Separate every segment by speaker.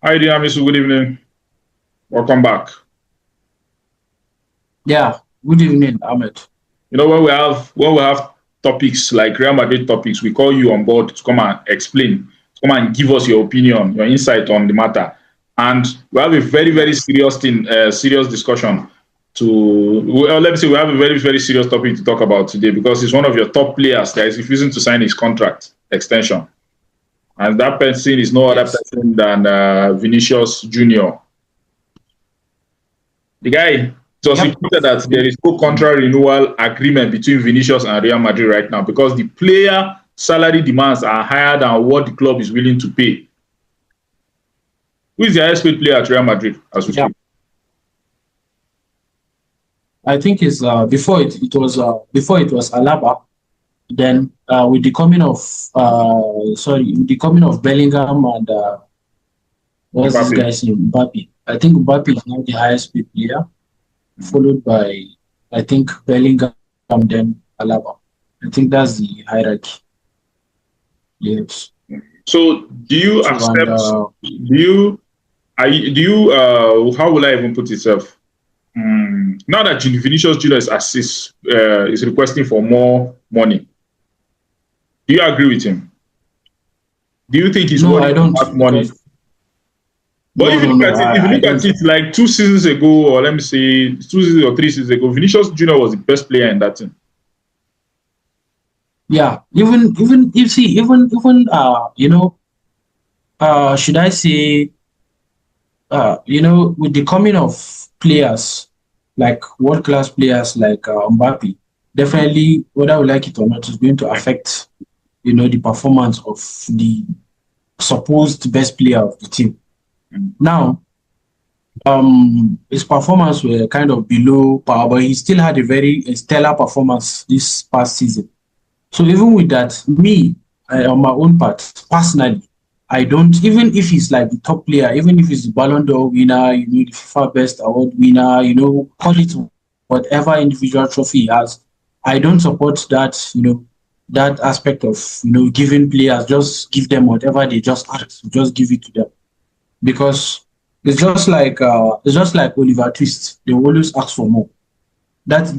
Speaker 1: How are you doing, Amisu? Good evening. Welcome back.
Speaker 2: Yeah, good evening, Ahmed.
Speaker 1: You know, when we have topics like Real Madrid topics, we call you on board to come and explain, to come and give us your opinion, your insight on the matter. And we have a very, very serious thing, serious discussion let me say we have a very, very serious topic to talk about today because he's one of your top players that is refusing to sign his contract extension. And that person is no other person than Vinicius Junior. The guy, it was reported that there is no contract renewal agreement between Vinicius and Real Madrid right now because the player salary demands are higher than what the club is willing to pay. Who is the highest paid player at Real Madrid as we speak?
Speaker 2: I think it's before it was Alaba. Then with the coming of Bellingham and what's this guy's name? Mbappe. I think Mbappe is now the highest paid player, followed by I think Bellingham, then Alaba. I think that's the hierarchy. Yes.
Speaker 1: So do you accept? How will I even put it? Now that Vinicius Junior is requesting for more money, do you agree with him? Do you think he's worth that money? But if you look at it, like 2 seasons ago, or let me say 2 seasons or 3 seasons ago, Vinicius Junior was the best player in that team.
Speaker 2: Yeah, even should I say, with the coming of players like world-class players like Mbappe, definitely, whether we like it or not, is going to affect, the performance of the supposed best player of the team. Now, his performance were kind of below par, but he still had a very stellar performance this past season. So even with that, on my own part, personally, I don't, even if he's like the top player, even if he's the Ballon d'Or winner, the FIFA Best Award winner, call it whatever individual trophy he has, I don't support that, that aspect of, giving players, just give them whatever they just ask, just give it to them. Because it's just like Oliver Twist. They always ask for more. That's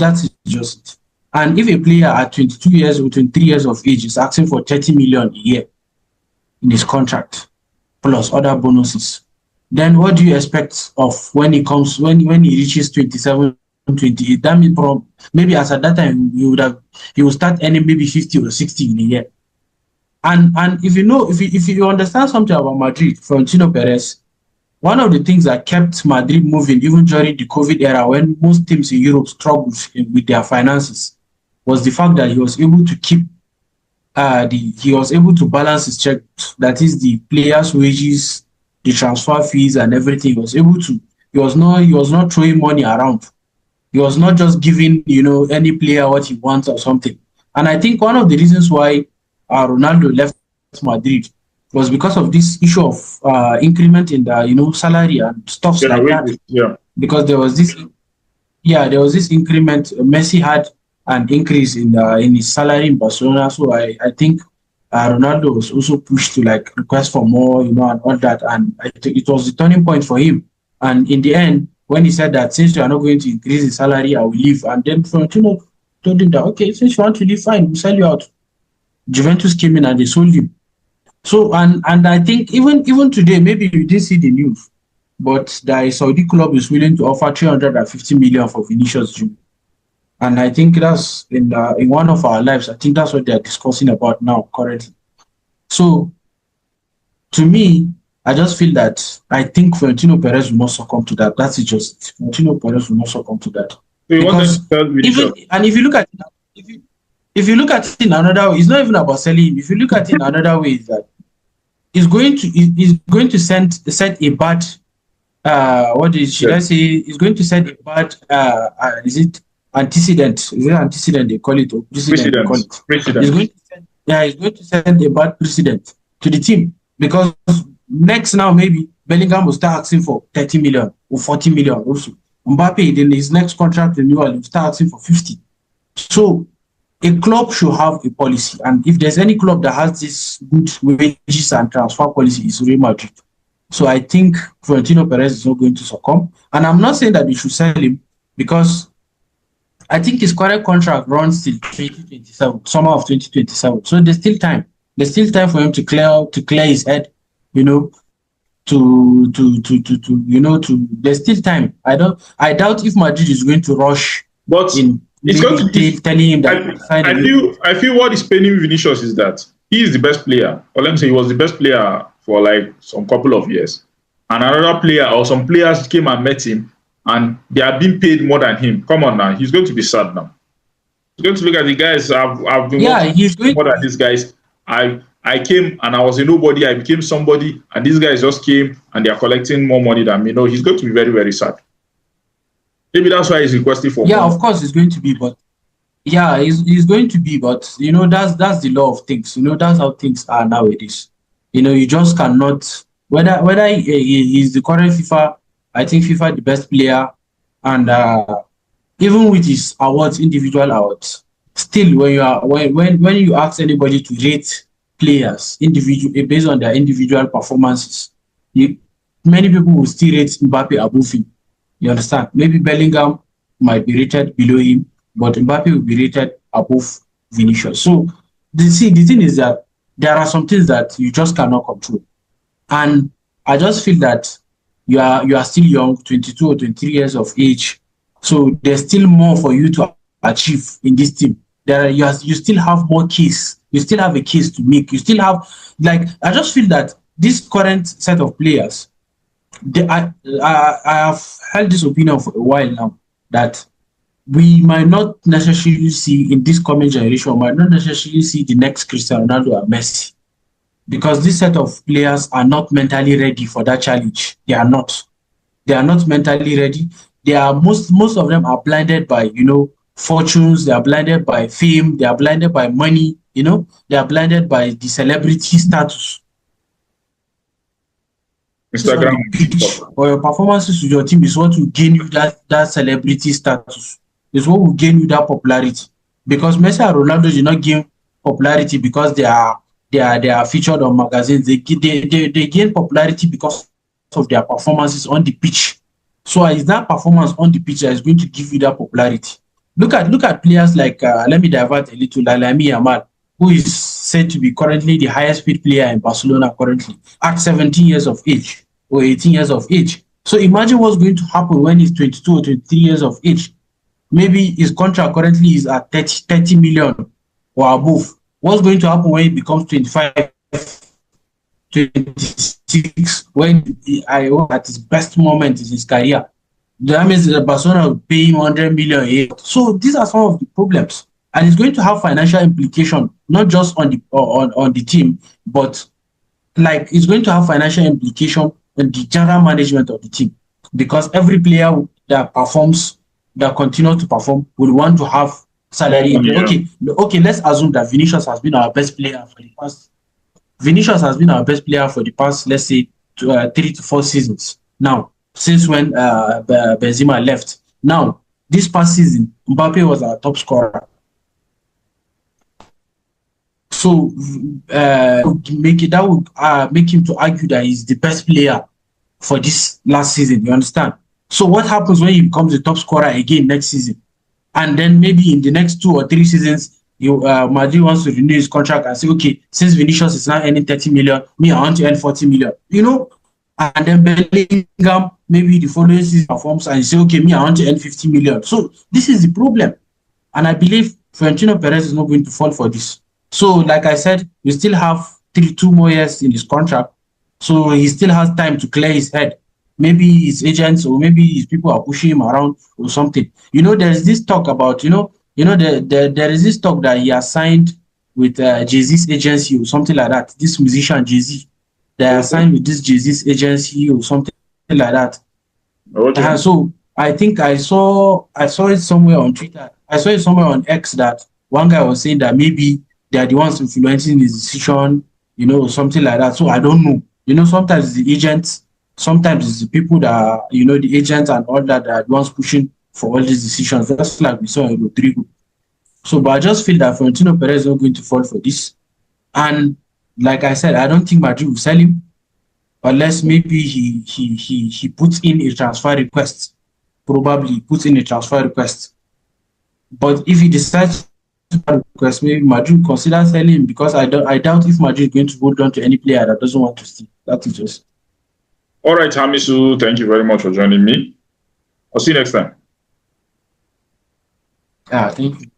Speaker 2: just it. And if a player at 22 years or 23 years of age is asking for 30 million a year in his contract, plus other bonuses, then what do you expect of when he reaches 27, 28? That means maybe as at that time he will start earning maybe 50 or 60 in a year. And if you understand something about Madrid, Florentino Perez, one of the things that kept Madrid moving even during the COVID era when most teams in Europe struggled with their finances was the fact that he was able to keep he was able to balance his check, that is the players' wages, the transfer fees and everything. He was able to, he was not throwing money around. He was not just giving, any player what he wants or something. And I think one of the reasons why Ronaldo left Madrid was because of this issue of increment in the salary and stuff like that.
Speaker 1: Yeah.
Speaker 2: Because there was this increment. Messi had an increase in his salary in Barcelona. So I think Ronaldo was also pushed to request for more, and all that. And I think it was the turning point for him. And in the end, when he said that since you are not going to increase his salary, I will leave. And then Florentino told him that, okay, since you want to leave, fine, we'll sell you out. Juventus came in and they sold him. So and I think even today, maybe you didn't see the news, but the Saudi club is willing to offer 350 million for Vinicius Junior. And I think that's in one of our lives. I think that's what they're discussing about now currently. So to me, I just feel that I think Florentino Perez will not succumb to that. That's just Florentino Perez will not succumb to that. Because if you look at it, if you look at it in another way, it's not even about selling him. If you look at it in another way, is that he's going to set a bad He's going to set a bad is it antecedent? Is it antecedent they call it, or precedent they call it?
Speaker 1: Precedent.
Speaker 2: He's going to set a bad precedent to the team, because next now maybe Bellingham will start asking for 30 million or 40 million also. Mbappe, in his next contract renewal, will start asking for 50. So a club should have a policy, and if there's any club that has this good wages and transfer policy, it's Real Madrid. So I think Florentino Perez is not going to succumb. And I'm not saying that they should sell him, because I think his current contract runs till 2027, summer of 2027. So there's still time. There's still time for him to clear his head, you know, there's still time. I doubt if Madrid is going to rush
Speaker 1: But
Speaker 2: in,
Speaker 1: it's going to
Speaker 2: maybe
Speaker 1: be.
Speaker 2: telling him that sign
Speaker 1: I
Speaker 2: away.
Speaker 1: feel what is paining Vinicius is that he is the best player, or let me say he was the best player for like some couple of years, and another player or some players came and met him, and they are being paid more than him. Come on now, he's going to be sad now. He's going to look at the guys. I've been
Speaker 2: Yeah,
Speaker 1: working
Speaker 2: he's going
Speaker 1: more
Speaker 2: to
Speaker 1: than
Speaker 2: be.
Speaker 1: these guys. I came and I was a nobody. I became somebody, and these guys just came and they are collecting more money than me. No, he's going to be very very sad. Maybe that's why he's requesting for
Speaker 2: Yeah,
Speaker 1: more.
Speaker 2: of course, he's going to be, but yeah, he's going to be, but that's the law of things. That's how things are nowadays. You just cannot, whether he's the current FIFA, I think FIFA the best player, and even with his awards, individual awards, still when you are when you ask anybody to rate players individual based on their individual performances, you, many people will still rate Mbappe above him. You understand? Maybe Bellingham might be rated below him, but Mbappe will be rated above Vinicius. So the thing is that there are some things that you just cannot control. And I just feel that you are still young, 22 or 23 years of age. So there's still more for you to achieve in this team. You still have more case. You still have a case to make. You still have, like, I just feel that this current set of players, I have held this opinion for a while now, that we might not necessarily see in this coming generation, might not necessarily see the next Cristiano Ronaldo and Messi, because this set of players are not mentally ready for that challenge. They are not. They are not mentally ready. They are most of them are blinded by fortunes. They are blinded by fame. They are blinded by money. They are blinded by the celebrity status on
Speaker 1: Instagram
Speaker 2: the
Speaker 1: and
Speaker 2: pitch,
Speaker 1: TikTok.
Speaker 2: or your performances with your team is what will gain you that celebrity status. Is what will gain you that popularity. Because Messi and Ronaldo did not gain popularity because they are featured on magazines. They gain popularity because of their performances on the pitch. So it's that performance on the pitch that is going to give you that popularity. Look at players like let me divert a little, like Lamine Yamal, who is said to be currently the highest paid player in Barcelona currently at 17 years of age or 18 years of age. So imagine what's going to happen when he's 22 or 23 years of age. Maybe his contract currently is at 30 million or above. What's going to happen when he becomes 25, 26, when I was at his best moment in his career? That means that Barcelona will pay him 100 million a year. So these are some of the problems. And it's going to have financial implication, not just on the team, but like it's going to have financial implication on the general management of the team, because every player that performs, that continues to perform, will want to have
Speaker 1: More
Speaker 2: salary
Speaker 1: money.
Speaker 2: increase.
Speaker 1: Yeah.
Speaker 2: Okay, let's assume that Vinicius has been our best player for the past, let's say, 3 to 4 seasons. Now, since when Benzema left. Now, this past season, Mbappe was our top scorer. So that would make him to argue that he's the best player for this last season. You understand? So what happens when he becomes the top scorer again next season? And then maybe in the next 2 or 3 seasons, Madrid wants to renew his contract and say, okay, since Vinicius is now earning 30 million, me, I want to earn 40 million. And then Bellingham, maybe the following season performs and say, okay, me, I want to earn 50 million. So this is the problem. And I believe Florentino Perez is not going to fall for this. So, like I said, we still have 2 more years in his contract. So he still has time to clear his head. Maybe his agents or maybe his people are pushing him around or something. There's this talk about, there is this talk that he has signed with Jay-Z's agency or something like that. This musician Jay-Z, they are
Speaker 1: Okay.
Speaker 2: signed with this Jay-Z's agency or something like that.
Speaker 1: Okay.
Speaker 2: So I think I saw it somewhere on Twitter. I saw it somewhere on X that one guy was saying that maybe they are the ones influencing his decision, something like that. So I don't know. Sometimes it's the agents, sometimes it's the people that are, the agents and all that are the ones pushing for all these decisions. That's like we saw in Rodrigo. So, but I just feel that Florentino Perez is not going to fall for this. And like I said, I don't think Madrid will sell him. unless maybe he puts in a transfer request. Probably puts in a transfer request. But if he decides to request, maybe Madrid consider selling him, because I doubt if Madrid is going to hold on to any player that doesn't want to stay. That is just.
Speaker 1: All right, Hamisu, thank you very much for joining me. I'll see you next time.
Speaker 2: Yeah, thank you.